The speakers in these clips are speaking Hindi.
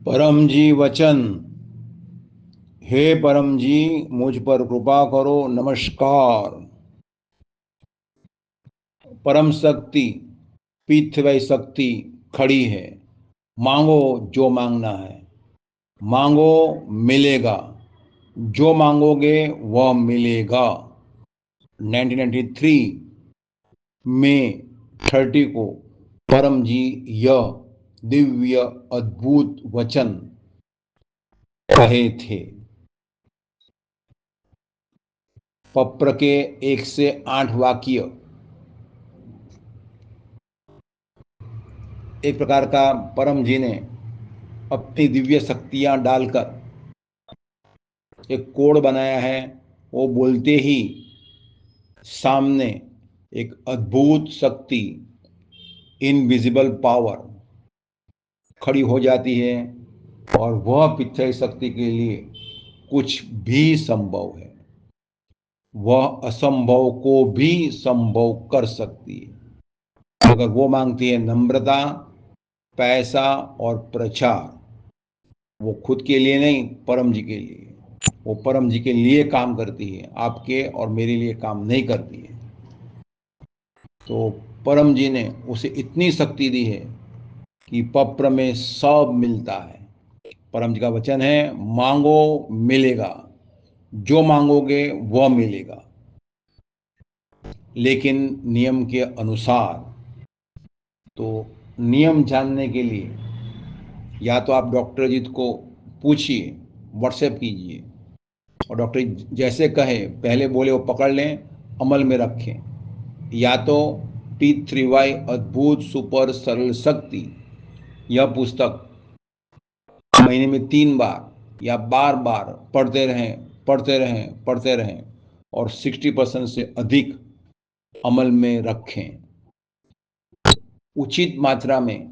परम जी वचन। हे परम जी, मुझ पर कृपा करो। नमस्कार। परम शक्ति पृथ्वी शक्ति खड़ी है। मांगो जो मांगना है, मांगो मिलेगा। जो मांगोगे वह मिलेगा। 1993 में 30 को परम जी यह दिव्य अद्भुत वचन कहे थे। पत्र के 108 वाक्य एक प्रकार का परम जी ने अपनी दिव्य शक्तियां डालकर एक कोड बनाया है। वो बोलते ही सामने एक अद्भुत शक्ति, इनविजिबल पावर खड़ी हो जाती है और वह पिछड़ी शक्ति के लिए कुछ भी संभव है। वह असंभव को भी संभव कर सकती है अगर वो मांगती है नम्रता, पैसा और प्रचार। वो खुद के लिए नहीं, परम जी के लिए। वो परम जी के लिए काम करती है, आपके और मेरे लिए काम नहीं करती है। तो परम जी ने उसे इतनी शक्ति दी है कि पत्र में सब मिलता है। परम जी का वचन है, मांगो मिलेगा, जो मांगोगे वह मिलेगा, लेकिन नियम के अनुसार। तो नियम जानने के लिए या तो आप डॉक्टर जी को पूछिए, व्हाट्सएप कीजिए, और डॉक्टर जैसे कहे पहले बोले वो पकड़ लें, अमल में रखें। या तो T3Y अद्भुत सुपर सरल शक्ति, यह पुस्तक महीने में 3 बार या बार बार पढ़ते रहें, पढ़ते रहें, पढ़ते रहें और 60% से अधिक अमल में रखें। उचित मात्रा में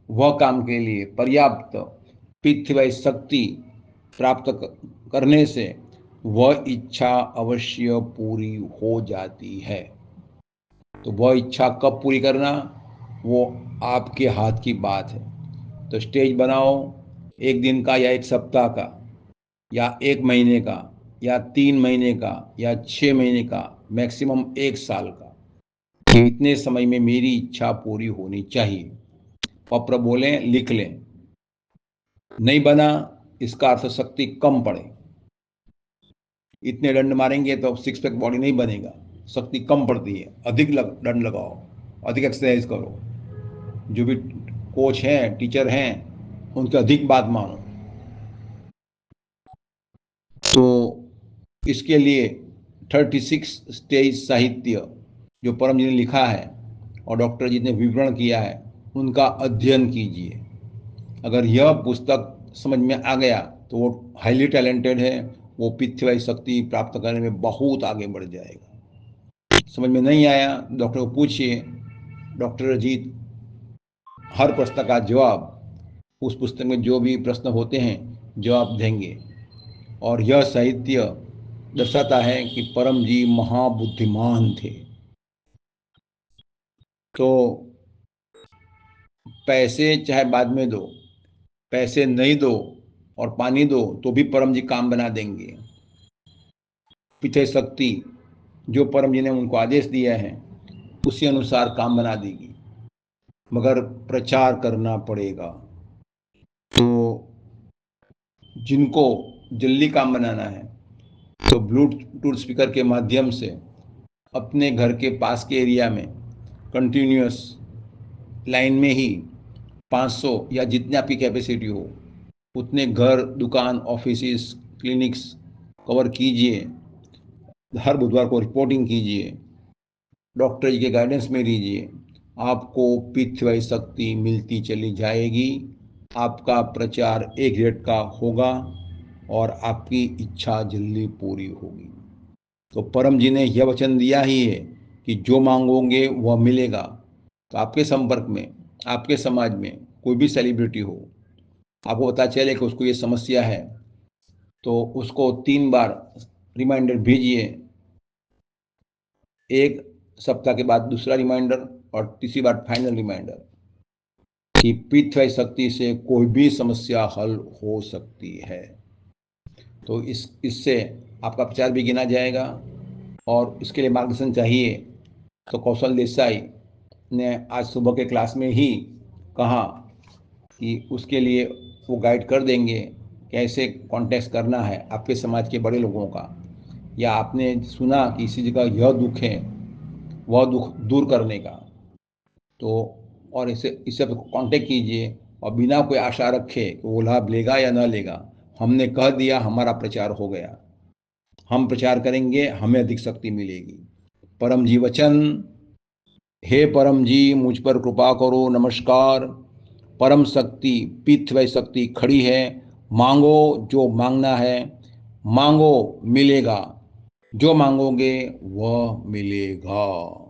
वह काम के लिए पर्याप्त पृथ्वी शक्ति प्राप्त करने से वह इच्छा अवश्य पूरी हो जाती है। तो वह इच्छा कब पूरी करना, वो आपके हाथ की बात है। तो स्टेज बनाओ, 1 दिन का या 1 सप्ताह का या 1 महीने का या 3 महीने का या 6 महीने का, मैक्सिमम 1 साल का। इतने समय में मेरी इच्छा पूरी होनी चाहिए। पत्र बोलें, लिख लें। नहीं बना, इसका अर्थ शक्ति कम पड़े। इतने दंड मारेंगे तो 6 पैक बॉडी नहीं बनेगा, शक्ति कम पड़ती है। अधिक दंड लगाओ, अधिक एक्सरसाइज करो। जो भी कोच हैं, टीचर हैं, उनकी अधिक बात मानो। तो इसके लिए 36 स्टेज साहित्य जो परम जी ने लिखा है और डॉक्टर जी ने विवरण किया है, उनका अध्ययन कीजिए। अगर यह पुस्तक समझ में आ गया तो वो हाईली टैलेंटेड है, वो पृथ्वी शक्ति प्राप्त करने में बहुत आगे बढ़ जाएगा। समझ में नहीं आया, डॉक्टर को पूछिए। डॉक्टर अजीत हर प्रश्न का जवाब, उस पुस्तक में जो भी प्रश्न होते हैं जवाब देंगे। और यह साहित्य दर्शाता है कि परम जी महाबुद्धिमान थे। तो पैसे चाहे बाद में दो, पैसे नहीं दो और पानी दो तो भी परम जी काम बना देंगे। पीछे शक्ति जो परम जी ने उनको आदेश दिया है उसी अनुसार काम बना देगी, मगर प्रचार करना पड़ेगा। तो जिनको जल्दी काम बनाना है तो ब्लूटूथ स्पीकर के माध्यम से अपने घर के पास के एरिया में कंटिन्यूअस लाइन में ही 500 या जितनी आपकी कैपेसिटी हो उतने घर, दुकान, ऑफिस, क्लिनिक्स कवर कीजिए। हर बुधवार को रिपोर्टिंग कीजिए, डॉक्टर जी के गाइडेंस में रहिए। आपको पृथ्वी शक्ति मिलती चली जाएगी। आपका प्रचार एक रेट का होगा और आपकी इच्छा जल्दी पूरी होगी। तो परम जी ने यह वचन दिया ही है कि जो मांगोगे वह मिलेगा। तो आपके संपर्क में, आपके समाज में कोई भी सेलिब्रिटी हो, आपको पता चले कि उसको ये समस्या है, तो उसको 3 बार रिमाइंडर भेजिए। 1 सप्ताह के बाद दूसरा रिमाइंडर और तीसरी बार फाइनल रिमाइंडर। कि पित्त शक्ति से कोई भी समस्या हल हो सकती है। तो इससे आपका प्रचार भी गिना जाएगा। और इसके लिए मार्गदर्शन चाहिए तो कौशल देसाई ने आज सुबह के क्लास में ही कहा कि उसके लिए वो गाइड कर देंगे कैसे कॉन्टेक्ट करना है आपके समाज के बड़े लोगों का, या आपने सुना कि इसी जगह यह दुख है, वह दुख दूर करने का। तो और इससे कांटेक्ट कीजिए और बिना कोई आशा रखे कि वो लाभ लेगा या न लेगा, हमने कह दिया, हमारा प्रचार हो गया। हम प्रचार करेंगे, हमें अधिक शक्ति मिलेगी। परम जी वचन, हे परम जी मुझ पर कृपा करो, नमस्कार। परम शक्ति पित्त शक्ति खड़ी है, मांगो जो मांगना है, मांगो मिलेगा, जो मांगोगे वह मिलेगा।